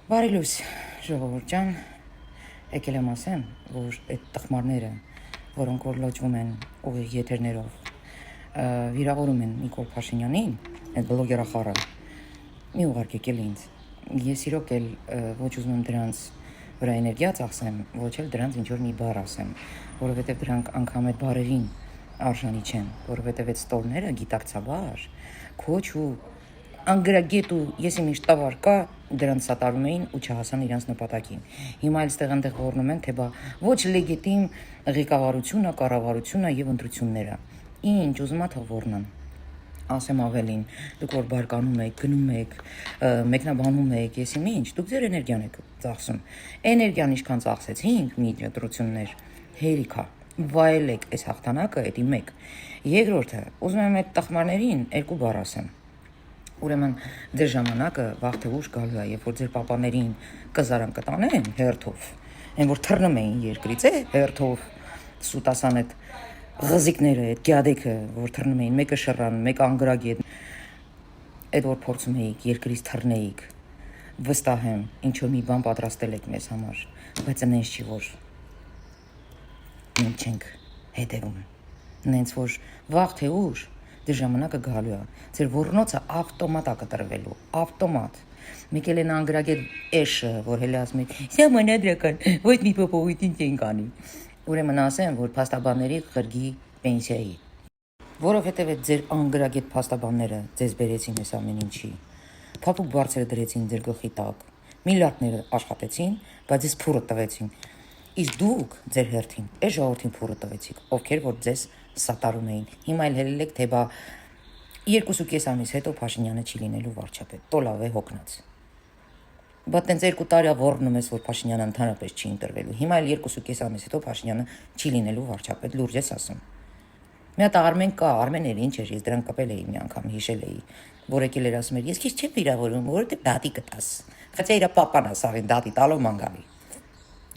Բարի լույս, ժողովուրդ ջան, եկել եմ ասեմ, որ այդ տխմարները, որոնք որ լոճվում են ուղիղ եթերներով, վիրավորում են Նիկոլ Փաշինյանին, այդ բլոգերախառը, մի ուղարկեք եկել ինձ։ Ես իրոք էլ ոչ ուզում եմ դրանց վրա էներգիա ծախսեմ, ոչ էլ դրանց ինչ-որ մի բառ ասեմ, որովհետև դրանք անգամ այդ բառերին արժանի չեն, որովհետև այդ ստորները գիտակցաբար, քոչ ու անգրագետ ու եսի միշտ տավար կա, դրանց սատարում էին ու չհասան իրանց նպատակին։ Հիմա էլ ստեղ որնում են, թե բա ոչ լեգիտիմ ղեկավարությունը, կառավարությունը եւ ընտրությունները։ Ինչ ուզում ա թող որնան։ Ասեմ ավելին, դուք որ բարկանում եք, գնում եք, մեկնաբանում եք, եսի ինչ, դուք ձեր էներգիան եք ծախսում։ Էներգիան ինչքան ծախսեցինք մի ընտրություններ, հերիքա, վայելեք այս հաղթանակը, էդի մեկ։ Երկրորդը, ուզում եմ այդ տխմարներին երկու բառ ասեմ։ Ուրեմն ձեր ժամանակը վաղ թե ուշ գալու է, երբ որ ձեր պապաներին կզարան կտանեն հերթով, այն որ թռնում էին երկրից, հերթով, սուտասան այդ ղզիկները, այդ գյադեքը, որ թռնում էին, մեկը շռան, մեկը անգրագետ, այդ որ փորձում էիք երկրից թռնեիք, վստահ եմ, ինչ որ մի բան պատրաստել եք մեզ համար, բայց այնց չի, որ մենք չենք հետևում, նենց որ վաղ թե ուշ ձեր ժամանակը գալու է, ձեր ոռնոցը ավտոմատ է կտրվելու, ավտոմատ։ Մեկ էլ են անգրագետ էշը, որ հենց ասում է, «Սա մանադրական, ոչ մի փոփոխություն չենք անի»։ Ուրեմն ասեմ, որ փաստաբանների ղրգի պենսիայի, որովհետև այդ ձեր անգրագետ փաստաբանները ձեզ բերեցին այս ամեն ինչի։ Փափուկ բարձրը դրեցին ձեր գլխի տակ, միլիարդները աշխատեցին, բայց ձեզ փուրը տվեցին։ Իսկ դուք ձեր հերթին այս ժողովրդին փուրը տվեցիք, ովքեր որ ձեզ սատարում էին։ Հիմա էլ հելել եք, թե բա 2.5 ամիս հետո Փաշինյանը չի լինելու վարչապետ, տոլավ է հոգնած։ Բա տենց 2 տարի ոռնում ես, որ Փաշինյանը ընդհանրապես չի ընտրվելու։ Հիմա էլ 2.5 ամիս հետո Փաշինյանը չի լինելու վարչապետ, լուրջ ես ասում։ Մի հատ Արմեն կա, Արմեն էր, ինչ էր, ես դրան կապել էի մի անգամ, հիշել էի, որ եկել էր ասում էր, ես քեզ չեմ վիրավորում, որովհետև դատի կտաս։ Խծա իր պապան ասավին դատի տալով մանգալի։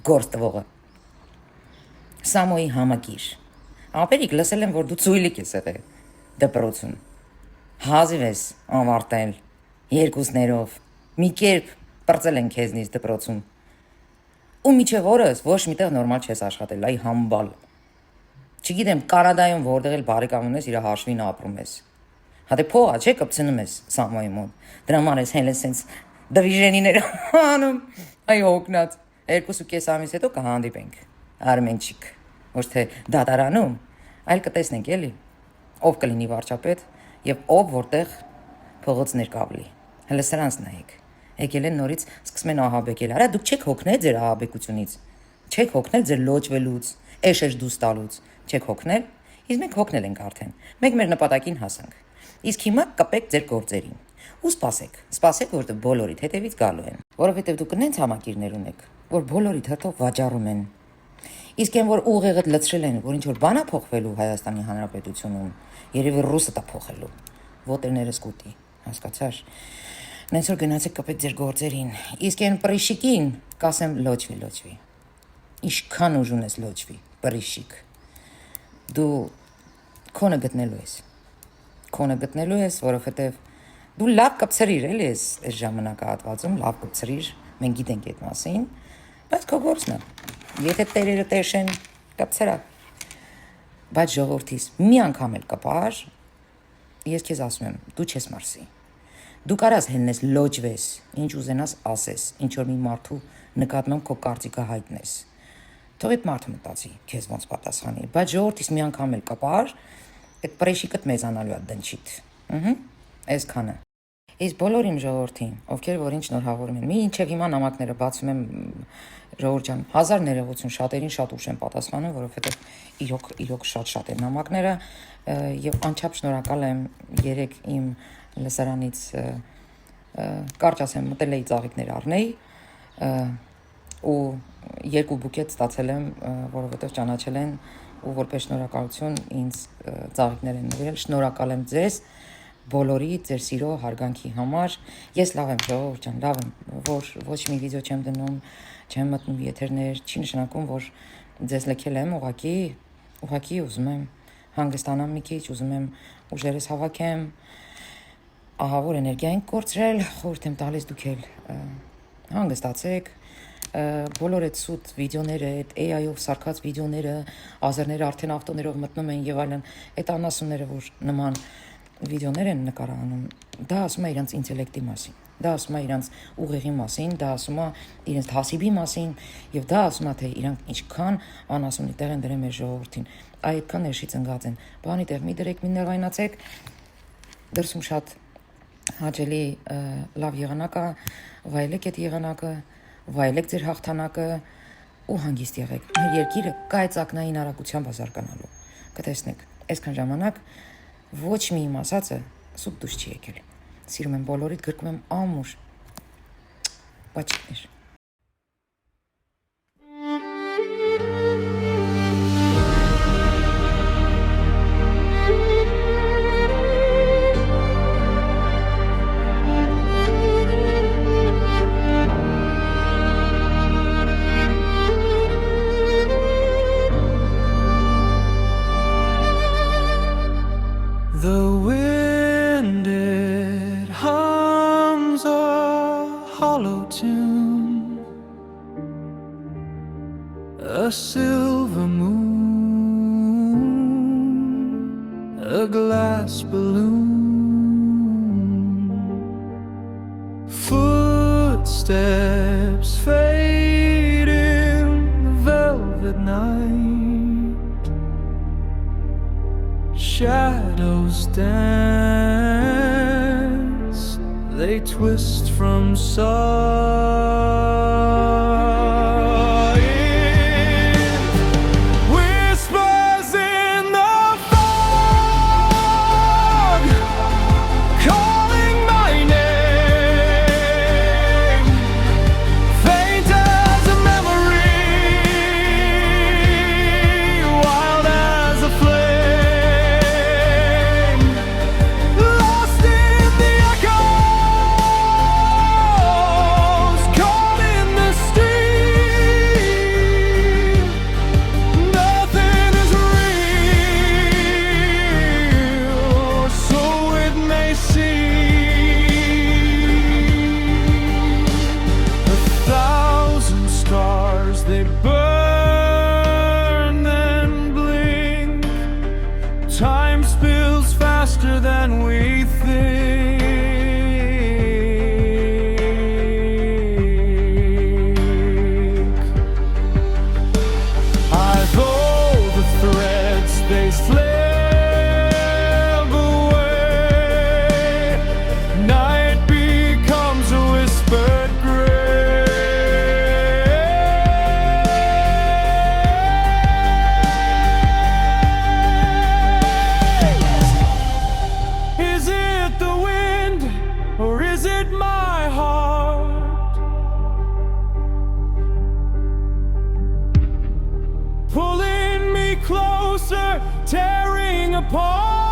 Գործ տվողը։ Սամոյի համակիր։ Ապերիկ լսել եմ, որ դու ծույլիկ ես եղել դպրոցում։ Հազիվ ես ավարտել երկուսներով։ Մի կերպ պրծել են քեզնից դպրոցում։ Ու միջև օրս ոչ միտեղ նորմալ չես աշխատել, այ համբալ։ Չգիտեմ, Կանադայում որտեղ էլ բարեկամ ունես, իր հաշվին ապրում ես։ Հա դե փողա, չէ՞ կպցնում ես Սամոյի մոտ։ Դրա համար ես հենց սենց դվիժենիներ անում։ Այ հոգնած 2.5 ամիս հետո կհանդիպենք։ Արմենչիկ, ոչ թե դատարանում, այլ կտեսնենք էլի, ով կլինի վարչապետ եւ ով որտեղ փողոցներ կավլի։ Հələ սրանց նայեք։ Եկել են նորից սկսում են ահաբեկել։ Արա դուք չեք հոգնել ձեր ահաբեկությունից։ Չեք հոգնել ձեր լոճվելուց, էշ դուս տալուց։ Չեք հոգնել։ Իսկ մենք հոգնել ենք արդեն։ Մենք մեր նպատակին հասանք։ Իսկ հիմա կպեք ձեր գործերին։ Ու սպասեք, որտեղ բոլորիդ հետևից գալու են։ Որովհետեւ դուք նենց համակիրներ ունեք, որ բոլորիդ հերթով վաճառում են։ Իսկ այն որ ուղեղդ լցրել են, որ ինչ որ բան է փոխվելու Հայաստանի Հանրապետությունում, երևի ռուսը տա փոխելու։ Ոտերներս կուտի, հասկացար։ Նենց որ գնացեք կպեք ձեր գործերին։ Իսկ այն պրիշիկին կասեմ լոճվի։ Ինչքան ուժ ունես լոճվի, պրիշիկ։ Դու քոնը գտնելու ես, որովհետև դու լավ կպցրիր էլի ես այս ժամանակահատվածում, լավ կպցրիր, մենք գիտենք այդ մասին, բայց քո գործն է։ Եթե տերերը տեսեն, կպցրա։ Բայց ժողովրդիս մի անգամ էլ կպար, ես քեզ ասում եմ, դու չես մարսի։ Դու կարաս հենես լոճվես, ինչ ուզենաս ասես, ինչ որ մի մարդու նկատմամբ քո կարծիքը հայտնես։ Թող այդ մարդը մտածի, քեզ ոնց պատասխանի, բայց ժողովրդիս մի անգամ էլ կպար, այդ պրեշիկդ մեծանալու է դնչիդ։ Այսքանը։ Իսկ բոլոր իմ ժողովրդին, ովքեր որ ինչ շնորհավորում են, մինչև հիմա նամակները բացում եմ ժողովուրդ ջան, 1000 ներողություն, շատերին շատ ուշ եմ պատասխանում, որովհետև իրոք շատ են նամակները եւ անչափ շնորհակալ եմ երեք իմ լսարանից կարճ ասեմ մտել էի ծաղիկներ առնեի ու 2 բուկետ ստացել եմ, որովհետև ճանաչել են ու որպես շնորհակալություն ինձ ծաղիկներ են նվիրել, շնորհակալ եմ ձեզ բոլորի ձեր սիրո հարգանքի համար։ Ես լավ եմ ժողովուրդ ջան, լավ եմ, որ ոչ մի վիդեո չեմ դնում, չեմ մտնում եթերներ, չի նշանակում, որ ձեզ լքել եմ, ուղղակի ուզում եմ հանգստանամ մի քիչ, ուզում եմ ուժերս հավաքեմ, ահա որ էներգիա ենք կորցրել, խորհուրդ եմ տալիս դուք էլ հանգստացեք, բոլոր այդ սուտ վիդեոները, այդ AI-ով սարքած վիդեոները, ազերները արդեն ավտոներով մտնում են եւ այլն, այդ անասունները, որ նման վիդեոներ են նկարահանում, դա ասում է իրանց ինտելեկտի մասին, դա ասում է իրանց ուղեղի մասին, դա ասում է իրենց հասիբի մասին եւ դա ասում է թե իրանք ինչքան անասունի տեղ են դրել մեր ժողովրդին, այդքան ներշի ծնգած են, բանի տեղ մի դրեք, մի նեղայնացեք, դրսում շատ հաճելի լավ եղանակ է, վայելեք այդ եղանակը, վայելեք ձեր հաղթանակը ու հանգիստ եղեք։ Մեր երկիրը կայծակնային արագությամբ զարգանալու։ Կտեսնեք, այսքան ժամանակ ոչ մի իմ ասածը սուտ դուրս չի եկել։ Սիրում եմ բոլորիդ, գրկում եմ ամուր։ Բաճիկներ։ The wind, it hums a hollow tune, a silver moon, a glass balloon, footsteps fade in the velvet night. Shadows dance, they twist from sight. Whispers in the fog, calling my name, faint as a memory, wild as a flame. They burn and blink. Time spills faster than we think. Although the threads they slip away, night becomes a whispered grace. Or is it my heart pulling me closer, tearing apart?